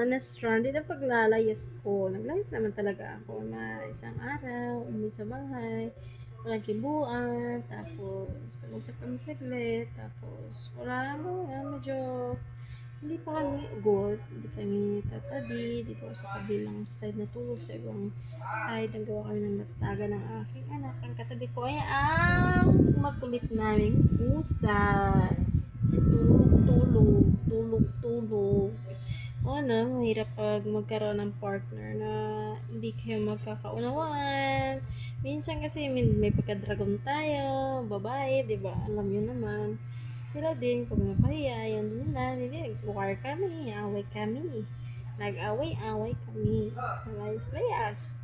na-stranded ang paglalayas ko. Naglayas naman talaga ako na isang araw, umuwi sa bahay, walang kibuan, tapos nag-usap kami saglit, tapos wala ano, medyo hindi pa kami good, hindi kami tatabi, dito ako sa kabilang side na tulog, sa ibang side, nagawa kami ng lataga ng aking anak. Ang katabi ko ay ang makulit naming pusa. Si tulog-tulog, tulog-tulog. O ano, mahirap pag magkaroon ng partner na hindi kayo magkakaunawaan. Minsan kasi may pagka-dragon tayo, babae, di ba? Alam yun naman. Sila din, pag napahiya, yun din nila, nag-war kami, away kami. Nag-away-away kami. Layas-layas.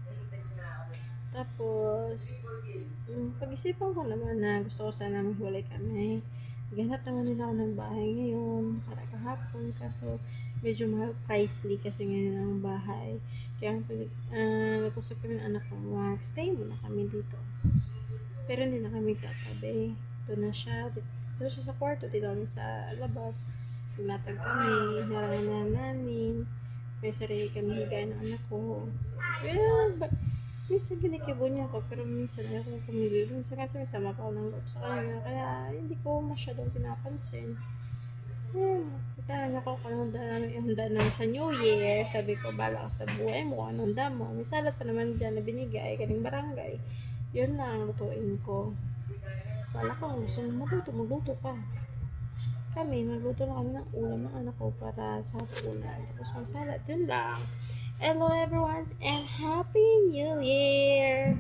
Tapos, pag-isipan ko naman na gusto ko sana maghiwalay kami. Ganap naman nila ako ng bahay ngayon, para kahapon, kaso medyo mahal, pricely kasi ngayon ang bahay. Kaya nag-usap kami ng anak ko, stay muna kami dito. Pero hindi na kami tatabi. Doon na siya, dito siya sa kwarto, dito kami sa labas. Naglatag kami, narangan namin. May sarili kami higay ng anak ko. Well, minsan ginikibo niya ako, pero minsan ayaw kong pumili. Minsan kasi may sama pa ako ng loob sa kanya, kaya hindi ko masyadong pinapansin. Tanong ako kung anong namin ihanda namin sa New Year. Sabi ko, bala ka sa buhay mo, kung anong handa mo. May salad pa naman dyan na binigay, kaning barangay. Yun lang, lutuin ko. Bala ka, kung gusto mo magluto ka. Magluto na kami ng ulam ng anak ko para sa hapunan. Tapos may salad, yun lang. Hello everyone and Happy New Year!